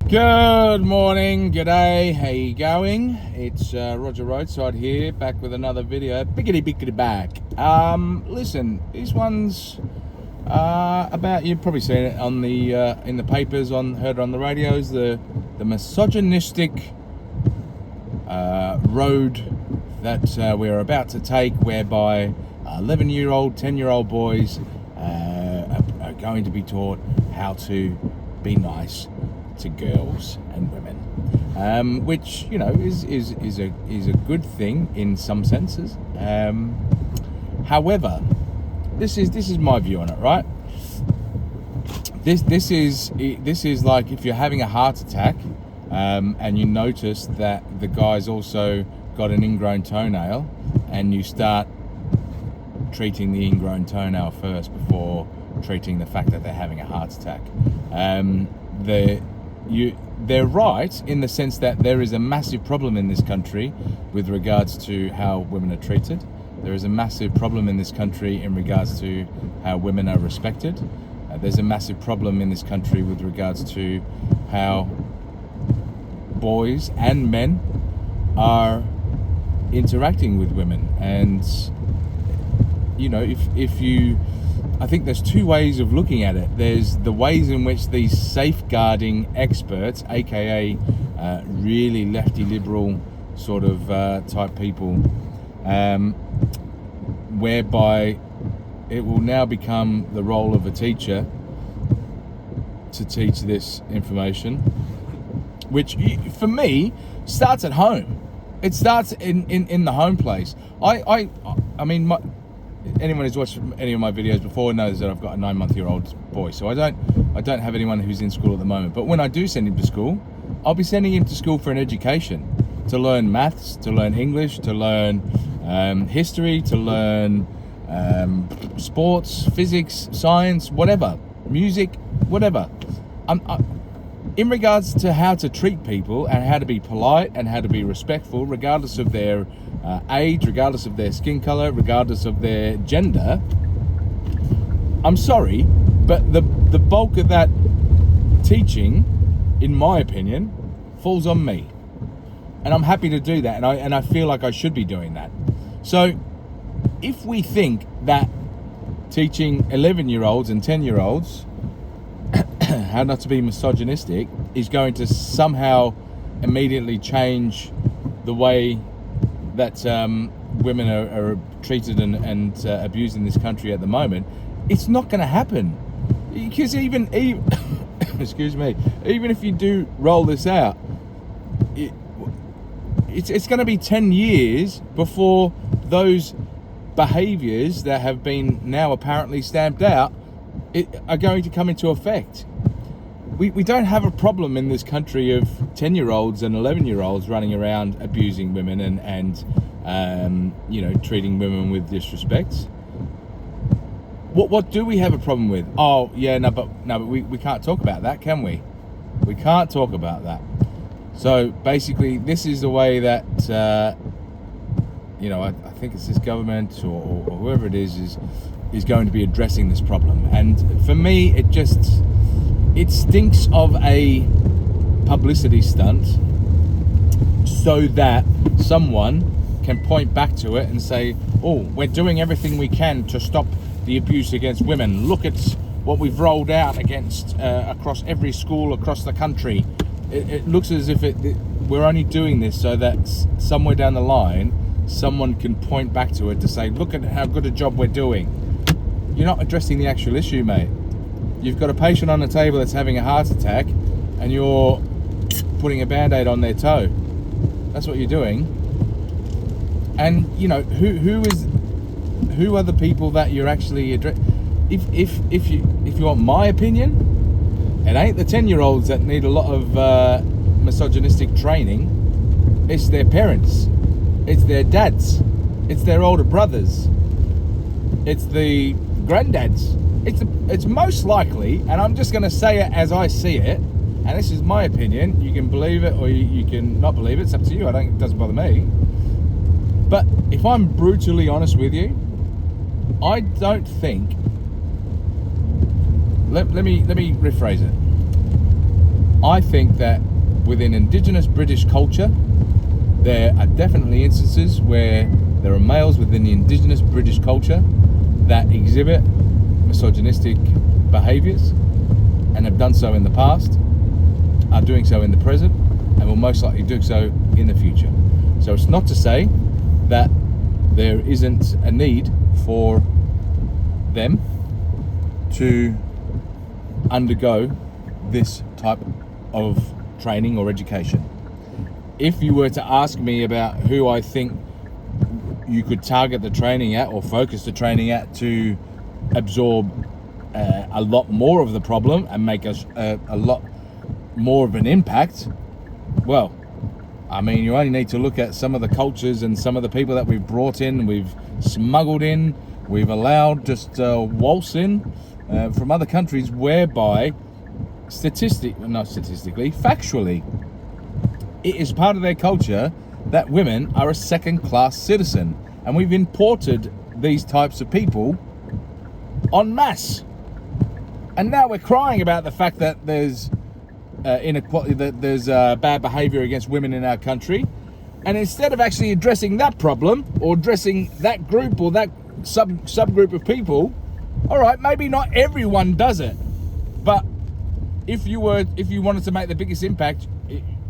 Good morning, g'day, how you going? It's Roger Roadside here, back with another video, biggity back. Listen, this one's about, you've probably seen it on the in the papers, heard on the radios, the misogynistic road that we're about to take, whereby 11-year-old, 10-year-old boys are going to be taught how to be nice to girls and women, which is a good thing in some senses. However, this is my view on it, right? This is like if you're having a heart attack, and you notice that the guy's also got an ingrown toenail, and you start treating the ingrown toenail first before treating the fact that they're having a heart attack. They're right in the sense that there is a massive problem in this country with regards to how women are treated. There is a massive problem in this country in regards to how women are respected. There's a massive problem in this country with regards to how boys and men are interacting with women. And I think there's two ways of looking at it. There's the ways in which these safeguarding experts, aka really lefty liberal sort of type people, whereby it will now become the role of a teacher to teach this information, which for me starts at home. It starts in the home place. I mean, anyone who's watched any of my videos before knows that I've got a 9-month-old boy, so I don't have anyone who's in school at the moment. But when I do send him to school, I'll be sending him to school for an education, to learn maths, to learn English, to learn history, to learn sports, physics, science, whatever, music, whatever. In regards to how to treat people and how to be polite and how to be respectful, regardless of their age, regardless of their skin color, regardless of their gender, I'm sorry, but the bulk of that teaching, in my opinion, falls on me, and I'm happy to do that, and I feel like I should be doing that. So if we think that teaching 11-year-olds and 10-year-olds how not to be misogynistic is going to somehow immediately change the way that women are treated and abused in this country at the moment, it's not going to happen. Because even excuse me, even if you do roll this out, it's going to be 10 years before those behaviours that have been now apparently stamped out are going to come into effect. We don't have a problem in this country of 10-year-olds and 11-year-olds running around abusing women and treating women with disrespect. What do we have a problem with? Oh yeah, no, but we can't talk about that, can we? We can't talk about that. So basically, this is the way that I think it's this government or whoever it is going to be addressing this problem. And for me, it stinks of a publicity stunt so that someone can point back to it and say, oh, we're doing everything we can to stop the abuse against women. Look at what we've rolled out against across every school across the country. It looks as if we're only doing this so that somewhere down the line someone can point back to it to say, look at how good a job we're doing. You're not addressing the actual issue, mate. You've got a patient on the table that's having a heart attack, and you're putting a band-aid on their toe. That's what you're doing. And who are the people that you're actually addressing? If you want my opinion, it ain't the 10-year-olds that need a lot of misogynistic training. It's their parents. It's their dads. It's their older brothers. It's the granddads. It's most likely, and I'm just going to say it as I see it, and this is my opinion. You can believe it or you can not believe it. It's up to you. It doesn't bother me. But if I'm brutally honest with you, I don't think. Let me rephrase it. I think that within Indigenous British culture, there are definitely instances where there are males within the Indigenous British culture that exhibit misogynistic behaviours and have done so in the past, are doing so in the present, and will most likely do so in the future. So it's not to say that there isn't a need for them to undergo this type of training or education. If you were to ask me about who I think you could target the training at or focus the training at to absorb a lot more of the problem and make us a lot more of an impact, well, I mean, you only need to look at some of the cultures and some of the people that we've brought in, we've smuggled in, we've allowed just waltz in from other countries, whereby factually, it is part of their culture that women are a second-class citizen, and we've imported these types of people en masse. And now we're crying about the fact that there's inequality, that there's bad behaviour against women in our country, and instead of actually addressing that problem or addressing that group or that subgroup of people, all right, maybe not everyone does it, but if you wanted to make the biggest impact,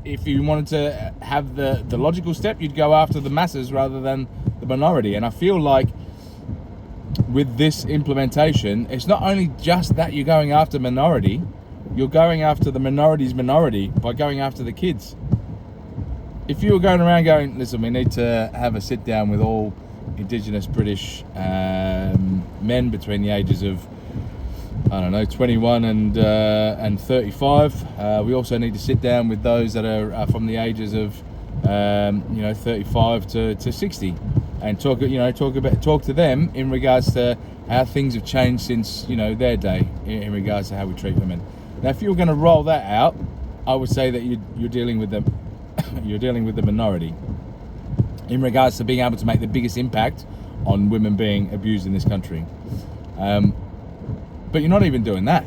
if you wanted to have the logical step, you'd go after the masses rather than the minority. And I feel like with this implementation, it's not only just that you're going after minority, you're going after the minority's minority by going after the kids. If you were going around going, listen, we need to have a sit down with all Indigenous British men between the ages of, I don't know, 21 and 35. We also need to sit down with those that are from the ages of 35 to 60, and talk to them in regards to how things have changed since their day in regards to how we treat women. Now, if you were going to roll that out, I would say that you're dealing with the minority in regards to being able to make the biggest impact on women being abused in this country. But you're not even doing that.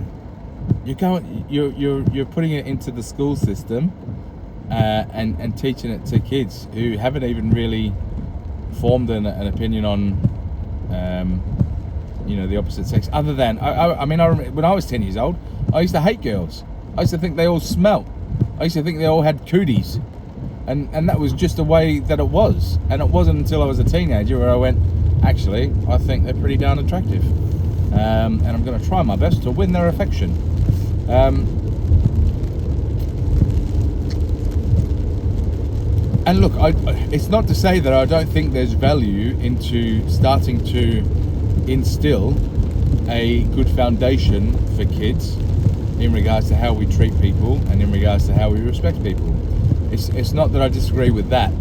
You're putting it into the school system and teaching it to kids who haven't even really formed an opinion on the opposite sex. Other than I remember when I was 10 years old, I used to hate girls. I used to think they all smelt. I used to think they all had cooties, and that was just the way that it was. And it wasn't until I was a teenager where I went, actually, I think they're pretty darn attractive. And I'm going to try my best to win their affection. And look, it's not to say that I don't think there's value into starting to instill a good foundation for kids in regards to how we treat people and in regards to how we respect people. It's not that I disagree with that.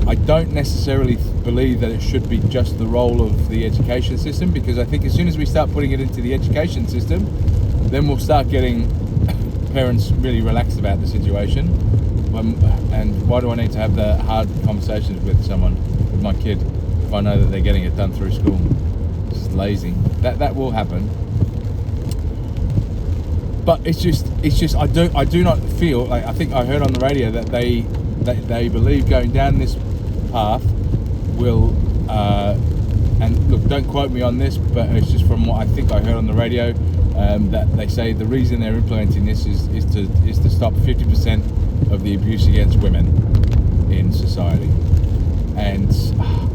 I don't necessarily believe that it should be just the role of the education system, because I think as soon as we start putting it into the education system, then we'll start getting parents really relaxed about the situation. And why do I need to have the hard conversations with my kid, if I know that they're getting it done through school? It's just lazy. That will happen. But it's just I do not feel like, I think I heard on the radio that they believe going down this path will and look, don't quote me on this, but it's just from what I think I heard on the radio, that they say the reason they're implementing this is to stop 50% of the abuse against women in society. And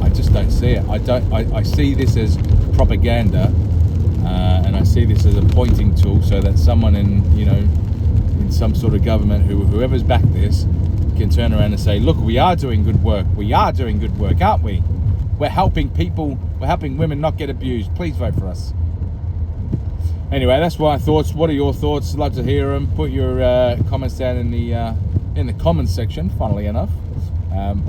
I just don't see it. I see this as propaganda, and I see this as a pointing tool so that someone in some sort of government, whoever's backed this, can turn around and say, look, we are doing good work, aren't we? We're helping people, we're helping women not get abused. Please vote for us. Anyway, that's my thoughts. What are your thoughts? I'd love to hear them. Put your comments down in the comments section, funnily enough.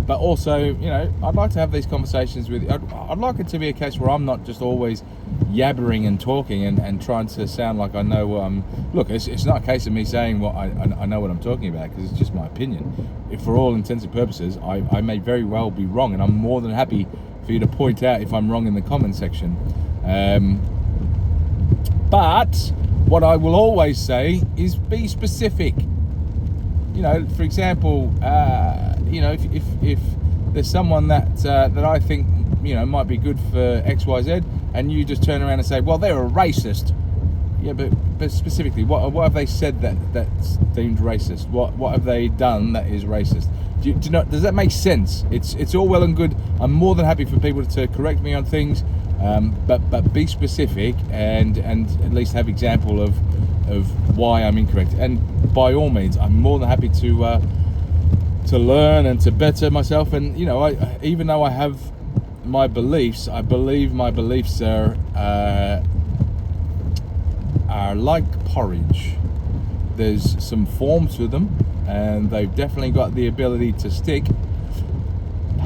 But also, I'd like to have these conversations with you. I'd like it to be a case where I'm not just always yabbering and talking and trying to sound like I know what I'm... Look, it's not a case of me saying what I know what I'm talking about, because it's just my opinion. If for all intents and purposes, I may very well be wrong, and I'm more than happy for you to point out if I'm wrong in the comment section. But What I will always say is be specific. You know, for example, you know, if there's someone that I think, you know, might be good for X, Y, Z, and you just turn around and say, well, they're a racist. Yeah, but specifically, what have they said that's deemed racist? What have they done that is racist? Do you know, does that make sense? It's all well and good. I'm more than happy for people to correct me on things, but be specific and at least have example of why I'm incorrect. And by all means, I'm more than happy to learn and to better myself. And you know, even though I have my beliefs, I believe my beliefs are like porridge. There's some form to them, and they've definitely got the ability to stick.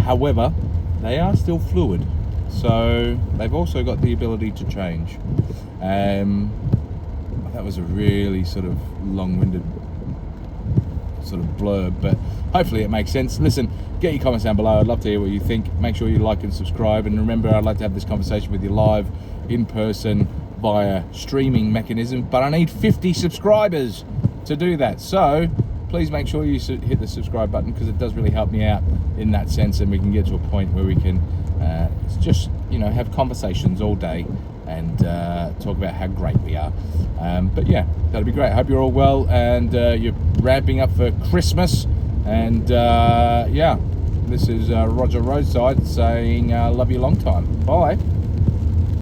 However, they are still fluid, so they've also got the ability to change. That was a really sort of long-winded sort of blurb, but hopefully it makes sense. Listen, get your comments down below. I'd love to hear what you think. Make sure you like and subscribe, and remember, I'd like to have this conversation with you live in person via streaming mechanism, but I need 50 subscribers to do that. So please make sure you hit the subscribe button, because it does really help me out in that sense, and we can get to a point where we can just, you know, have conversations all day and talk about how great we are. But yeah, that'd be great. I hope you're all well and you're ramping up for Christmas. And yeah, this is Roger Roadside saying love you long time. Bye.